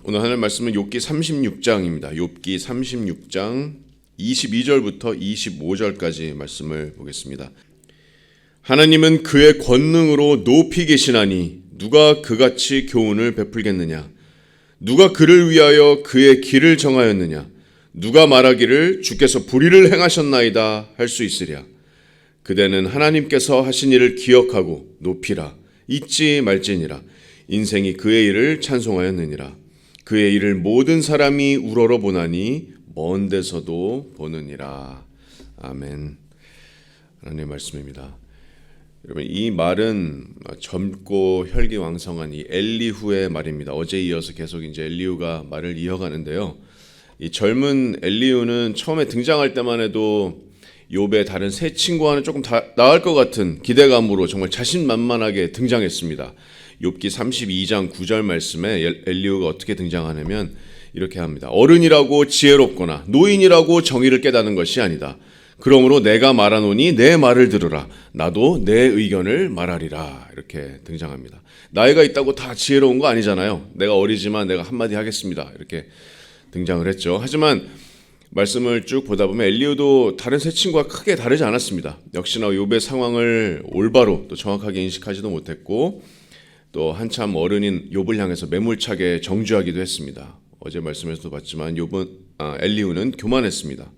오늘 하늘 말씀은 욥기 36장입니다. 욥기 36장 22절부터 25절까지 말씀을 보겠습니다. 하나님은 그의 권능으로 높이 계시나니 누가 그같이 교훈을 베풀겠느냐? 누가 그를 위하여 그의 길을 정하였느냐? 누가 말하기를 주께서 불의를 행하셨나이다 할 수 있으랴? 그대는 하나님께서 하신 일을 기억하고 높이라. 잊지 말지니라. 인생이 그의 일을 찬송하였느니라. 그의 일을 모든 사람이 우러러 보나니 먼 데서도 보느니라. 아멘. 하나님의 말씀입니다. 여러분, 이 말은 젊고 혈기왕성한 이 엘리후의 말입니다. 어제 이어서 계속 이제 엘리후가 말을 이어가는데요. 이 젊은 엘리후는 처음에 등장할 때만 해도 욥의 다른 세 친구와는 조금 나을 것 같은 기대감으로 정말 자신만만하게 등장했습니다. 욥기 32장 9절 말씀에 엘리후가 어떻게 등장하냐면 이렇게 합니다. 어른이라고 지혜롭거나 노인이라고 정의를 깨닫는 것이 아니다. 그러므로 내가 말하노니 내 말을 들으라. 나도 내 의견을 말하리라. 이렇게 등장합니다. 나이가 있다고 다 지혜로운 거 아니잖아요. 내가 어리지만 내가 한마디 하겠습니다. 이렇게 등장을 했죠. 하지만 말씀을 쭉 보다 보면 엘리후도 다른 세 친구와 크게 다르지 않았습니다. 역시나 욥의 상황을 올바로 또 정확하게 인식하지도 못했고 또 한참 어른인 욥을 향해서 매몰차게 정죄하기도 했습니다. 어제 말씀에서도 봤지만 엘리후는 교만했습니다.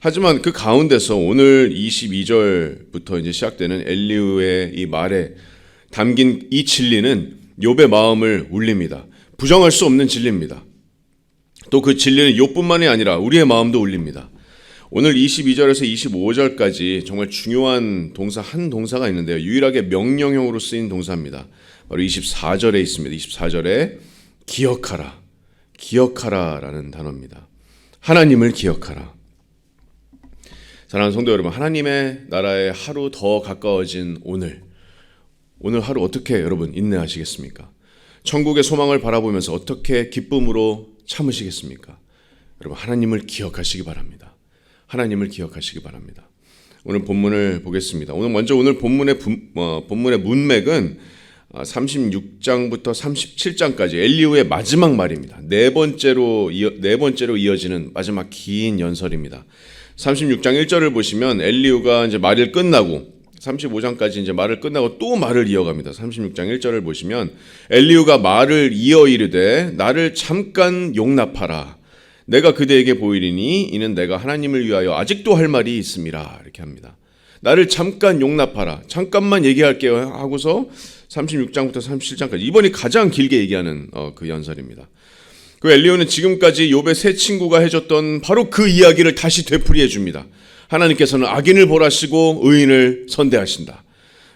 하지만 그 가운데서 오늘 22절부터 이제 시작되는 엘리후의 이 말에 담긴 이 진리는 욥의 마음을 울립니다. 부정할 수 없는 진리입니다. 또 그 진리는 욥뿐만이 아니라 우리의 마음도 울립니다. 오늘 22절에서 25절까지 정말 중요한 동사 한 동사가 있는데요. 유일하게 명령형으로 쓰인 동사입니다. 바로 24절에 있습니다. 24절에 기억하라, 기억하라라는 단어입니다. 하나님을 기억하라. 사랑하는 성도 여러분, 하나님의 나라에 하루 더 가까워진 오늘 하루 어떻게 여러분 인내하시겠습니까? 천국의 소망을 바라보면서 어떻게 기쁨으로 참으시겠습니까? 여러분, 하나님을 기억하시기 바랍니다. 하나님을 기억하시기 바랍니다. 오늘 본문을 보겠습니다. 오늘 본문의 문맥은 36장부터 37장까지 엘리후의 마지막 말입니다. 네 번째로 이어지는 마지막 긴 연설입니다. 36장 1절을 보시면 엘리후가 이제 말을 끝나고 35장까지 이제 말을 끝나고 또 말을 이어갑니다. 36장 1절을 보시면 엘리후가 말을 이어 이르되 나를 잠깐 용납하라. 내가 그대에게 보이리니 이는 내가 하나님을 위하여 아직도 할 말이 있음이라. 이렇게 합니다. 나를 잠깐 용납하라. 잠깐만 얘기할게요 하고서 36장부터 37장까지 이번이 가장 길게 얘기하는 그 연설입니다. 그 엘리후는 지금까지 욥의 세 친구가 해줬던 바로 그 이야기를 다시 되풀이해 줍니다. 하나님께서는 악인을 벌하시고 의인을 선대하신다.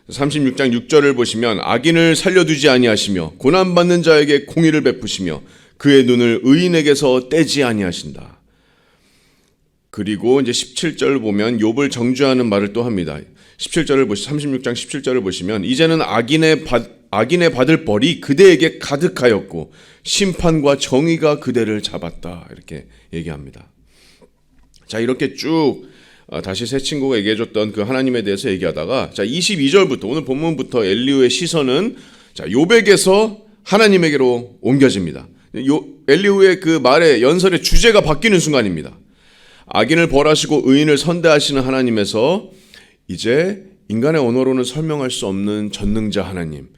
36장 6절을 보시면 악인을 살려두지 아니하시며 고난받는 자에게 공의를 베푸시며 그의 눈을 의인에게서 떼지 아니하신다. 그리고 이제 17절을 보면 욥을 정죄하는 말을 또 합니다. 36장 17절을 보시면 이제는 악인의 받을 벌이 그대에게 가득하였고 심판과 정의가 그대를 잡았다. 이렇게 얘기합니다. 자, 이렇게 쭉 다시 세 친구가 얘기해줬던 그 하나님에 대해서 얘기하다가 자 22절부터 오늘 본문부터 엘리후의 시선은 자 욥에게서 하나님에게로 옮겨집니다. 엘리후의 그 말의 연설의 주제가 바뀌는 순간입니다. 악인을 벌하시고 의인을 선대하시는 하나님에서 이제 인간의 언어로는 설명할 수 없는 전능자 하나님,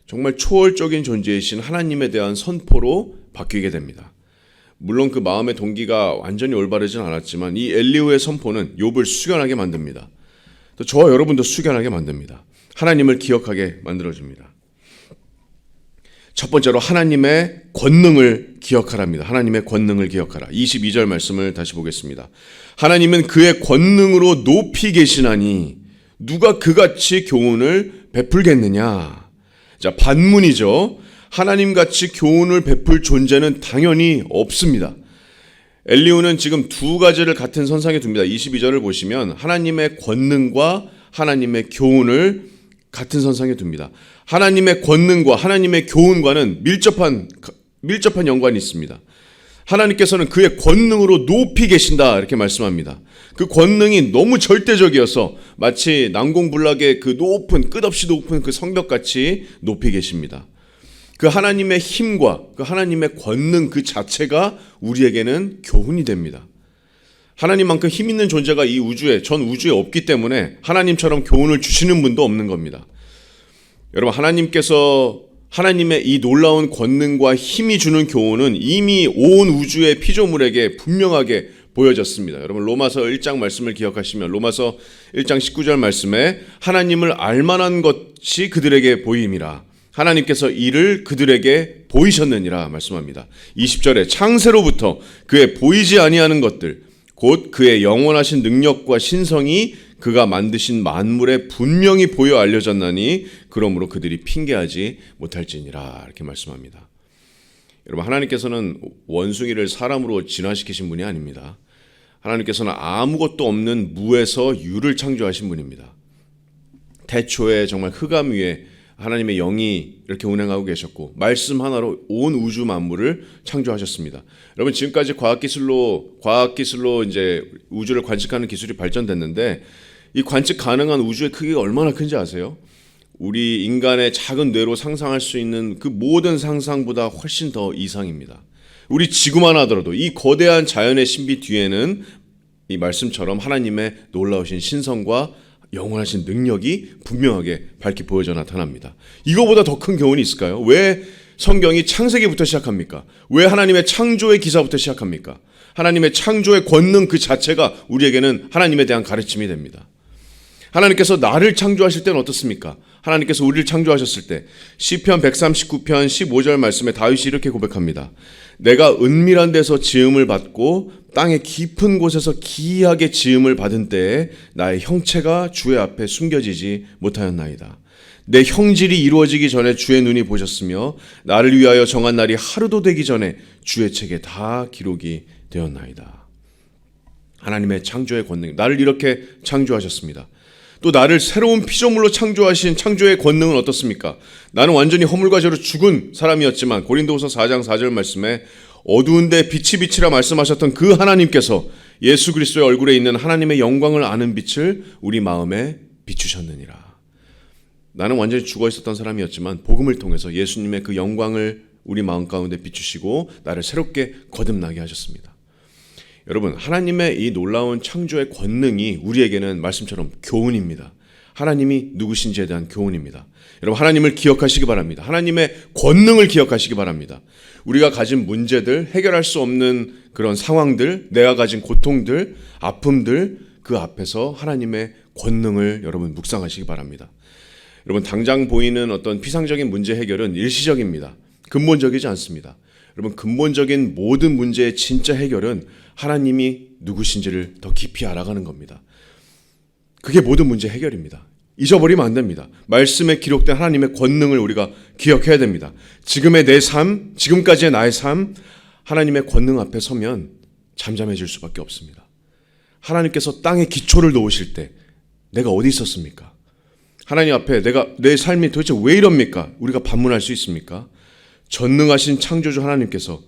정말 초월적인 존재이신 하나님에 대한 선포로 바뀌게 됩니다. 물론 그 마음의 동기가 완전히 올바르진 않았지만 이 엘리후의 선포는 욥을 숙연하게 만듭니다. 또 저와 여러분도 숙연하게 만듭니다. 하나님을 기억하게 만들어줍니다. 첫 번째로 하나님의 권능을 기억하랍니다. 하나님의 권능을 기억하라. 22절 말씀을 다시 보겠습니다. 하나님은 그의 권능으로 높이 계시나니 누가 그같이 교훈을 베풀겠느냐. 자, 반문이죠. 하나님같이 교훈을 베풀 존재는 당연히 없습니다. 엘리후는 지금 두 가지를 같은 선상에 둡니다. 22절을 보시면 하나님의 권능과 하나님의 교훈을 같은 선상에 둡니다. 하나님의 권능과 하나님의 교훈과는 밀접한 연관이 있습니다. 하나님께서는 그의 권능으로 높이 계신다 이렇게 말씀합니다. 그 권능이 너무 절대적이어서 마치 난공불락의 그 끝없이 높은 그 성벽같이 높이 계십니다. 그 하나님의 힘과 그 하나님의 권능 그 자체가 우리에게는 교훈이 됩니다. 하나님만큼 힘 있는 존재가 이 우주에, 전 우주에 없기 때문에 하나님처럼 교훈을 주시는 분도 없는 겁니다. 여러분, 하나님께서 하나님의 이 놀라운 권능과 힘이 주는 교훈은 이미 온 우주의 피조물에게 분명하게 보여졌습니다. 여러분, 로마서 1장 말씀을 기억하시면 로마서 1장 19절 말씀에 하나님을 알만한 것이 그들에게 보임이라. 하나님께서 이를 그들에게 보이셨느니라 말씀합니다. 20절에 창세로부터 그의 보이지 아니하는 것들 곧 그의 영원하신 능력과 신성이 그가 만드신 만물에 분명히 보여 알려졌나니 그러므로 그들이 핑계하지 못할지니라 이렇게 말씀합니다. 여러분, 하나님께서는 원숭이를 사람으로 진화시키신 분이 아닙니다. 하나님께서는 아무것도 없는 무에서 유를 창조하신 분입니다. 태초에 정말 흑암 위에 하나님의 영이 이렇게 운행하고 계셨고 말씀 하나로 온 우주 만물을 창조하셨습니다. 여러분, 지금까지 과학기술로 이제 우주를 관측하는 기술이 발전됐는데 이 관측 가능한 우주의 크기가 얼마나 큰지 아세요? 우리 인간의 작은 뇌로 상상할 수 있는 그 모든 상상보다 훨씬 더 이상입니다. 우리 지구만 하더라도 이 거대한 자연의 신비 뒤에는 이 말씀처럼 하나님의 놀라우신 신성과 영원하신 능력이 분명하게 밝게 보여져 나타납니다. 이거보다 더 큰 교훈이 있을까요? 왜 성경이 창세기부터 시작합니까? 왜 하나님의 창조의 기사부터 시작합니까? 하나님의 창조의 권능 그 자체가 우리에게는 하나님에 대한 가르침이 됩니다. 하나님께서 나를 창조하실 때는 어떻습니까? 하나님께서 우리를 창조하셨을 때 시편 139편 15절 말씀에 다윗이 이렇게 고백합니다. 내가 은밀한 데서 지음을 받고 땅의 깊은 곳에서 기이하게 지음을 받은 때에 나의 형체가 주의 앞에 숨겨지지 못하였나이다. 내 형질이 이루어지기 전에 주의 눈이 보셨으며 나를 위하여 정한 날이 하루도 되기 전에 주의 책에 다 기록이 되었나이다. 하나님의 창조의 권능, 나를 이렇게 창조하셨습니다. 또 나를 새로운 피조물로 창조하신 창조의 권능은 어떻습니까? 나는 완전히 허물과 죄로 죽은 사람이었지만 고린도후서 4장 4절 말씀에 어두운데 빛이 빛이라 말씀하셨던 그 하나님께서 예수 그리스도의 얼굴에 있는 하나님의 영광을 아는 빛을 우리 마음에 비추셨느니라. 나는 완전히 죽어 있었던 사람이었지만 복음을 통해서 예수님의 그 영광을 우리 마음 가운데 비추시고 나를 새롭게 거듭나게 하셨습니다. 여러분, 하나님의 이 놀라운 창조의 권능이 우리에게는 말씀처럼 교훈입니다. 하나님이 누구신지에 대한 교훈입니다. 여러분, 하나님을 기억하시기 바랍니다. 하나님의 권능을 기억하시기 바랍니다. 우리가 가진 문제들, 해결할 수 없는 그런 상황들, 내가 가진 고통들, 아픔들 그 앞에서 하나님의 권능을 여러분 묵상하시기 바랍니다. 여러분, 당장 보이는 어떤 피상적인 문제 해결은 일시적입니다. 근본적이지 않습니다. 여러분, 근본적인 모든 문제의 진짜 해결은 하나님이 누구신지를 더 깊이 알아가는 겁니다. 그게 모든 문제 해결입니다. 잊어버리면 안 됩니다. 말씀에 기록된 하나님의 권능을 우리가 기억해야 됩니다. 지금의 내 삶, 지금까지의 나의 삶, 하나님의 권능 앞에 서면 잠잠해질 수밖에 없습니다. 하나님께서 땅에 기초를 놓으실 때 내가 어디 있었습니까? 하나님 앞에 내 삶이 도대체 왜 이럽니까? 우리가 반문할 수 있습니까? 전능하신 창조주 하나님께서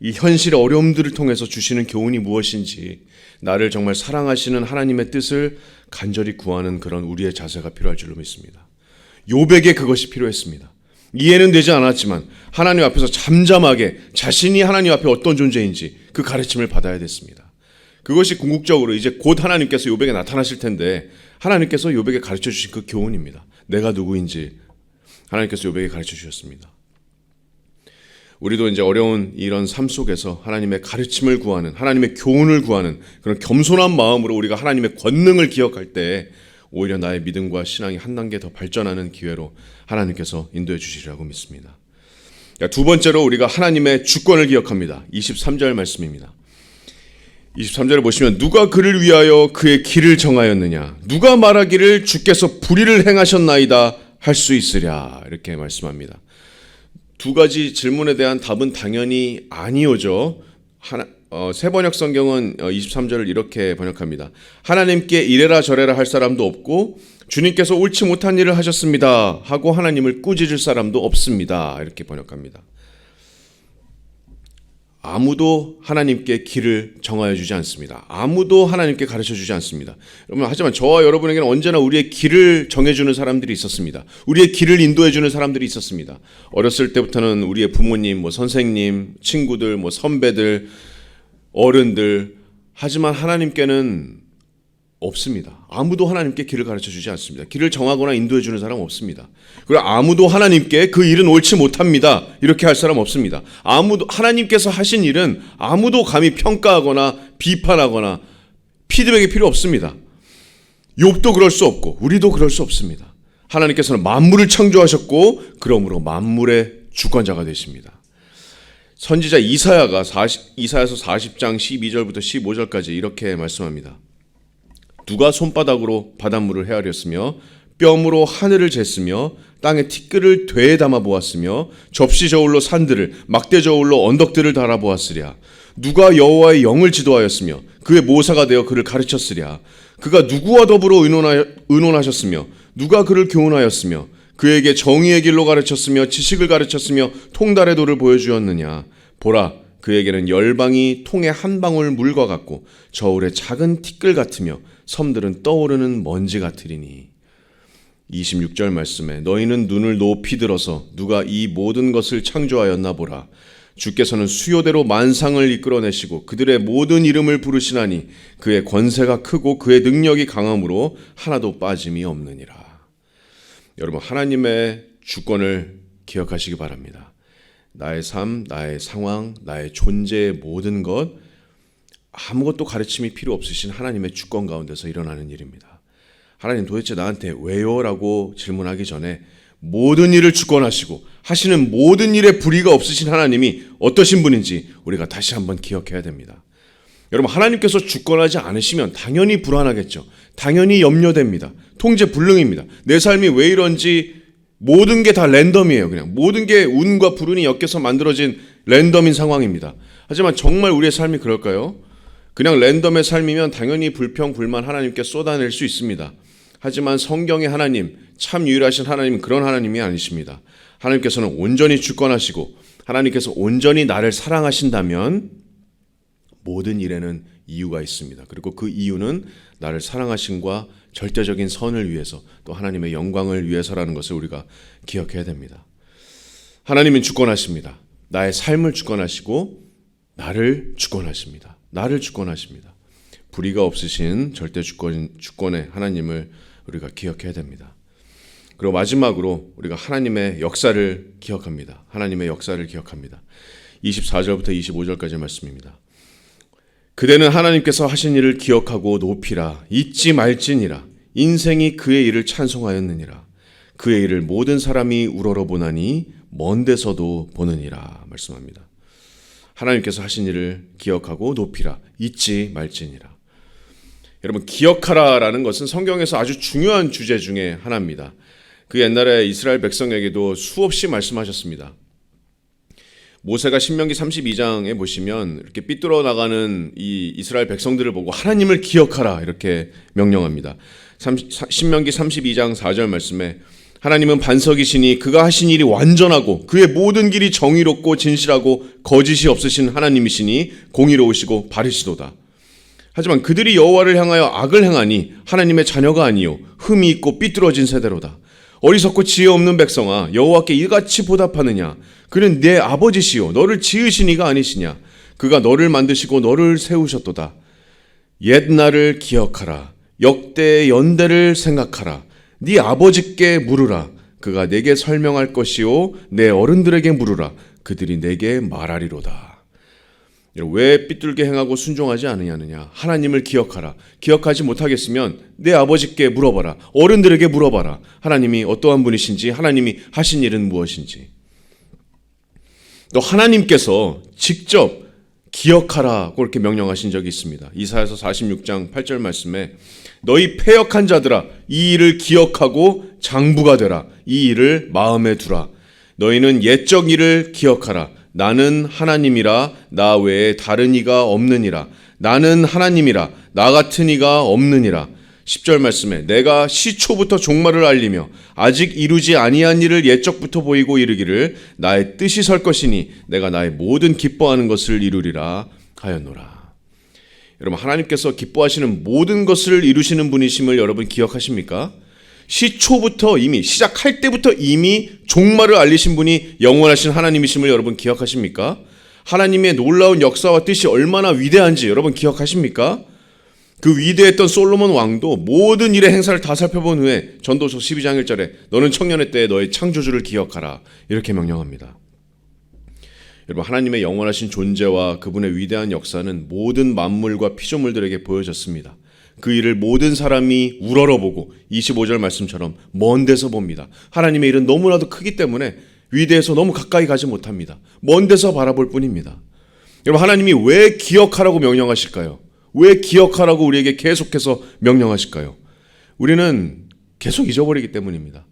이 현실의 어려움들을 통해서 주시는 교훈이 무엇인지 나를 정말 사랑하시는 하나님의 뜻을 간절히 구하는 그런 우리의 자세가 필요할 줄로 믿습니다. 욥에게 그것이 필요했습니다. 이해는 되지 않았지만 하나님 앞에서 잠잠하게 자신이 하나님 앞에 어떤 존재인지 그 가르침을 받아야 됐습니다. 그것이 궁극적으로 이제 곧 하나님께서 욥에게 나타나실 텐데 하나님께서 욥에게 가르쳐 주신 그 교훈입니다. 내가 누구인지 하나님께서 욥에게 가르쳐 주셨습니다. 우리도 이제 어려운 이런 삶 속에서 하나님의 가르침을 구하는, 하나님의 교훈을 구하는 그런 겸손한 마음으로 우리가 하나님의 권능을 기억할 때 오히려 나의 믿음과 신앙이 한 단계 더 발전하는 기회로 하나님께서 인도해 주시리라고 믿습니다. 두 번째로 우리가 하나님의 주권을 기억합니다. 23절 말씀입니다. 23절을 보시면 누가 그를 위하여 그의 길을 정하였느냐? 누가 말하기를 주께서 불의를 행하셨나이다 할 수 있으랴? 이렇게 말씀합니다. 두 가지 질문에 대한 답은 당연히 아니오죠. 새번역 성경은 23절을 이렇게 번역합니다. 하나님께 이래라 저래라 할 사람도 없고 주님께서 옳지 못한 일을 하셨습니다 하고 하나님을 꾸짖을 사람도 없습니다. 이렇게 번역합니다. 아무도 하나님께 길을 정하여 주지 않습니다. 아무도 하나님께 가르쳐 주지 않습니다. 여러분, 하지만 저와 여러분에게는 언제나 우리의 길을 정해주는 사람들이 있었습니다. 우리의 길을 인도해 주는 사람들이 있었습니다. 어렸을 때부터는 우리의 부모님, 선생님, 친구들, 선배들, 어른들. 하지만 하나님께는 없습니다. 아무도 하나님께 길을 가르쳐 주지 않습니다. 길을 정하거나 인도해 주는 사람 없습니다. 그리고 아무도 하나님께 그 일은 옳지 못합니다, 이렇게 할 사람 없습니다. 하나님께서 하신 일은 아무도 감히 평가하거나 비판하거나 피드백이 필요 없습니다. 욥도 그럴 수 없고 우리도 그럴 수 없습니다. 하나님께서는 만물을 창조하셨고 그러므로 만물의 주권자가 되십니다. 선지자 이사야서 40장 12절부터 15절까지 이렇게 말씀합니다. 누가 손바닥으로 바닷물을 헤아렸으며 뼘으로 하늘을 쟀으며 땅에 티끌을 되에 담아 보았으며 접시 저울로 산들을 막대 저울로 언덕들을 달아 보았으랴. 누가 여호와의 영을 지도하였으며 그의 모사가 되어 그를 가르쳤으랴. 그가 누구와 더불어 의논하셨으며 누가 그를 교훈하였으며 그에게 정의의 길로 가르쳤으며 지식을 가르쳤으며 통달의 도를 보여주었느냐. 보라, 그에게는 열방이 통의 한 방울 물과 같고 저울의 작은 티끌 같으며 섬들은 떠오르는 먼지 같으리니. 26절 말씀에 너희는 눈을 높이 들어서 누가 이 모든 것을 창조하였나 보라. 주께서는 수요대로 만상을 이끌어내시고 그들의 모든 이름을 부르시나니 그의 권세가 크고 그의 능력이 강함으로 하나도 빠짐이 없느니라. 여러분, 하나님의 주권을 기억하시기 바랍니다. 나의 삶, 나의 상황, 나의 존재의 모든 것, 아무것도 가르침이 필요 없으신 하나님의 주권 가운데서 일어나는 일입니다. 하나님 도대체 나한테 왜요? 라고 질문하기 전에 모든 일을 주권하시고 하시는 모든 일에 불의가 없으신 하나님이 어떠신 분인지 우리가 다시 한번 기억해야 됩니다. 여러분, 하나님께서 주권하지 않으시면 당연히 불안하겠죠. 당연히 염려됩니다. 통제불능입니다. 내 삶이 왜 이런지 모든 게 다 랜덤이에요. 그냥 모든 게 운과 불운이 엮여서 만들어진 랜덤인 상황입니다. 하지만 정말 우리의 삶이 그럴까요? 그냥 랜덤의 삶이면 당연히 불평, 불만 하나님께 쏟아낼 수 있습니다. 하지만 성경의 하나님, 참 유일하신 하나님은 그런 하나님이 아니십니다. 하나님께서는 온전히 주권하시고 하나님께서 온전히 나를 사랑하신다면 모든 일에는 이유가 있습니다. 그리고 그 이유는 나를 사랑하심과 절대적인 선을 위해서 또 하나님의 영광을 위해서라는 것을 우리가 기억해야 됩니다. 하나님은 주권하십니다. 나의 삶을 주권하시고 나를 주권하십니다. 나를 주권하십니다. 불의가 없으신 절대 주권의 하나님을 우리가 기억해야 됩니다. 그리고 마지막으로 우리가 하나님의 역사를 기억합니다. 하나님의 역사를 기억합니다. 24절부터 25절까지 말씀입니다. 그대는 하나님께서 하신 일을 기억하고 높이라. 잊지 말지니라. 인생이 그의 일을 찬송하였느니라. 그의 일을 모든 사람이 우러러보나니 먼 데서도 보느니라 말씀합니다. 하나님께서 하신 일을 기억하고 높이라. 잊지 말지니라. 여러분, 기억하라라는 것은 성경에서 아주 중요한 주제 중에 하나입니다. 그 옛날에 이스라엘 백성에게도 수없이 말씀하셨습니다. 모세가 신명기 32장에 보시면 이렇게 삐뚤어 나가는 이 이스라엘 백성들을 보고 하나님을 기억하라 이렇게 명령합니다. 신명기 32장 4절 말씀에 하나님은 반석이시니 그가 하신 일이 완전하고 그의 모든 길이 정의롭고 진실하고 거짓이 없으신 하나님이시니 공의로우시고 바르시도다. 하지만 그들이 여호와를 향하여 악을 행하니 하나님의 자녀가 아니요 흠이 있고 삐뚤어진 세대로다. 어리석고 지혜 없는 백성아, 여호와께 이같이 보답하느냐? 그는 내 아버지시요 너를 지으신 이가 아니시냐? 그가 너를 만드시고 너를 세우셨도다. 옛날을 기억하라. 역대의 연대를 생각하라. 네 아버지께 물으라. 그가 내게 설명할 것이요 내 어른들에게 물으라. 그들이 내게 말하리로다. 왜 삐뚤게 행하고 순종하지 않느냐? 하나님을 기억하라. 기억하지 못하겠으면 내 아버지께 물어봐라. 어른들에게 물어봐라. 하나님이 어떠한 분이신지, 하나님이 하신 일은 무엇인지. 또 하나님께서 직접 기억하라고 이렇게 명령하신 적이 있습니다. 이사야서 46장 8절 말씀에 너희 패역한 자들아, 이 일을 기억하고 장부가 되라. 이 일을 마음에 두라. 너희는 옛적 일을 기억하라. 나는 하나님이라 나 외에 다른 이가 없느니라. 나는 하나님이라 나 같은 이가 없느니라. 10절 말씀에 내가 시초부터 종말을 알리며 아직 이루지 아니한 일을 옛적부터 보이고 이르기를 나의 뜻이 설 것이니 내가 나의 모든 기뻐하는 것을 이루리라 하였노라. 여러분, 하나님께서 기뻐하시는 모든 것을 이루시는 분이심을 여러분 기억하십니까? 시초부터 이미 시작할 때부터 이미 종말을 알리신 분이 영원하신 하나님이심을 여러분 기억하십니까? 하나님의 놀라운 역사와 뜻이 얼마나 위대한지 여러분 기억하십니까? 그 위대했던 솔로몬 왕도 모든 일의 행사를 다 살펴본 후에 전도서 12장 1절에 너는 청년의 때에 너의 창조주를 기억하라 이렇게 명령합니다. 여러분, 하나님의 영원하신 존재와 그분의 위대한 역사는 모든 만물과 피조물들에게 보여졌습니다. 그 일을 모든 사람이 우러러보고 25절 말씀처럼 먼 데서 봅니다. 하나님의 일은 너무나도 크기 때문에 위대해서 너무 가까이 가지 못합니다. 먼 데서 바라볼 뿐입니다. 여러분, 하나님이 왜 기억하라고 명령하실까요? 왜 기억하라고 우리에게 계속해서 명령하실까요? 우리는 계속 잊어버리기 때문입니다.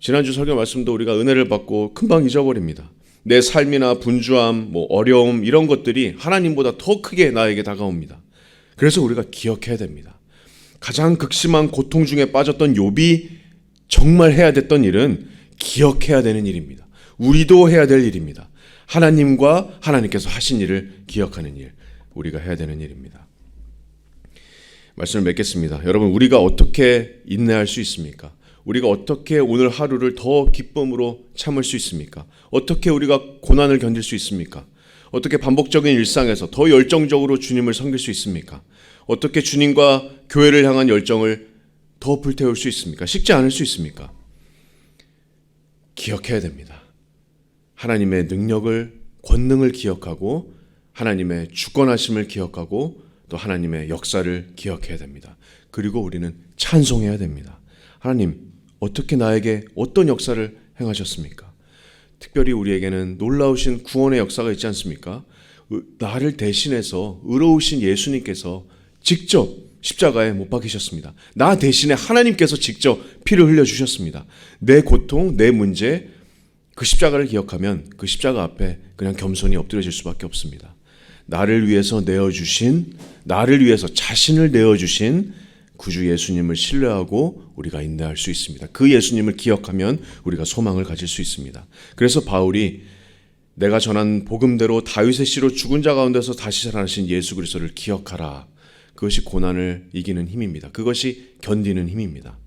지난주 설교 말씀도 우리가 은혜를 받고 금방 잊어버립니다. 내 삶이나 분주함, 어려움 이런 것들이 하나님보다 더 크게 나에게 다가옵니다. 그래서 우리가 기억해야 됩니다. 가장 극심한 고통 중에 빠졌던 욥이 정말 해야 됐던 일은 기억해야 되는 일입니다. 우리도 해야 될 일입니다. 하나님과 하나님께서 하신 일을 기억하는 일, 우리가 해야 되는 일입니다. 말씀을 맺겠습니다. 여러분, 우리가 어떻게 인내할 수 있습니까? 우리가 어떻게 오늘 하루를 더 기쁨으로 참을 수 있습니까? 어떻게 우리가 고난을 견딜 수 있습니까? 어떻게 반복적인 일상에서 더 열정적으로 주님을 섬길 수 있습니까? 어떻게 주님과 교회를 향한 열정을 더 불태울 수 있습니까? 식지 않을 수 있습니까? 기억해야 됩니다. 하나님의 능력을, 권능을 기억하고 하나님의 주권하심을 기억하고 또 하나님의 역사를 기억해야 됩니다. 그리고 우리는 찬송해야 됩니다. 하나님, 어떻게 나에게 어떤 역사를 행하셨습니까? 특별히 우리에게는 놀라우신 구원의 역사가 있지 않습니까? 나를 대신해서 의로우신 예수님께서 직접 십자가에 못 박히셨습니다. 나 대신에 하나님께서 직접 피를 흘려주셨습니다. 내 고통, 내 문제, 그 십자가를 기억하면 그 십자가 앞에 그냥 겸손히 엎드려질 수밖에 없습니다. 나를 위해서 내어주신, 나를 위해서 자신을 내어주신 구주 예수님을 신뢰하고 우리가 인내할 수 있습니다. 그 예수님을 기억하면 우리가 소망을 가질 수 있습니다. 그래서 바울이 내가 전한 복음대로 다윗의 씨로 죽은 자 가운데서 다시 살아나신 예수 그리스도를 기억하라. 그것이 고난을 이기는 힘입니다. 그것이 견디는 힘입니다.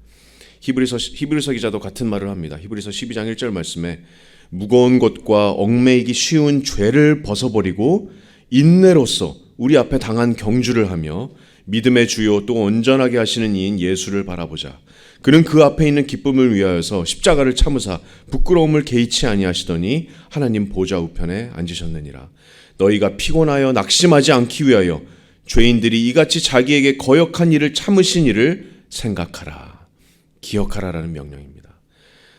히브리서 기자도 같은 말을 합니다. 히브리서 12장 1절 말씀에 무거운 것과 얽매이기 쉬운 죄를 벗어버리고 인내로써 우리 앞에 당한 경주를 하며 믿음의 주요 또 온전하게 하시는 이인 예수를 바라보자. 그는 그 앞에 있는 기쁨을 위하여서 십자가를 참으사 부끄러움을 개의치 아니하시더니 하나님 보좌 우편에 앉으셨느니라. 너희가 피곤하여 낙심하지 않기 위하여 죄인들이 이같이 자기에게 거역한 일을 참으신 일을 생각하라. 기억하라라는 명령입니다.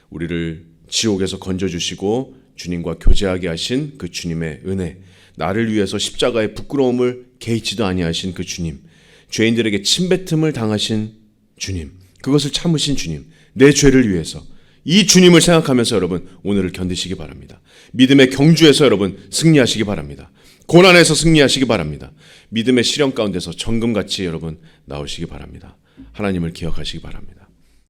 우리를 지옥에서 건져주시고 주님과 교제하게 하신 그 주님의 은혜, 나를 위해서 십자가의 부끄러움을 개의치도 아니하신 그 주님, 죄인들에게 침뱉음을 당하신 주님, 그것을 참으신 주님, 내 죄를 위해서 이 주님을 생각하면서 여러분 오늘을 견디시기 바랍니다. 믿음의 경주에서 여러분 승리하시기 바랍니다. 고난에서 승리하시기 바랍니다. 믿음의 시련 가운데서 정금같이 여러분 나오시기 바랍니다. 하나님을 기억하시기 바랍니다.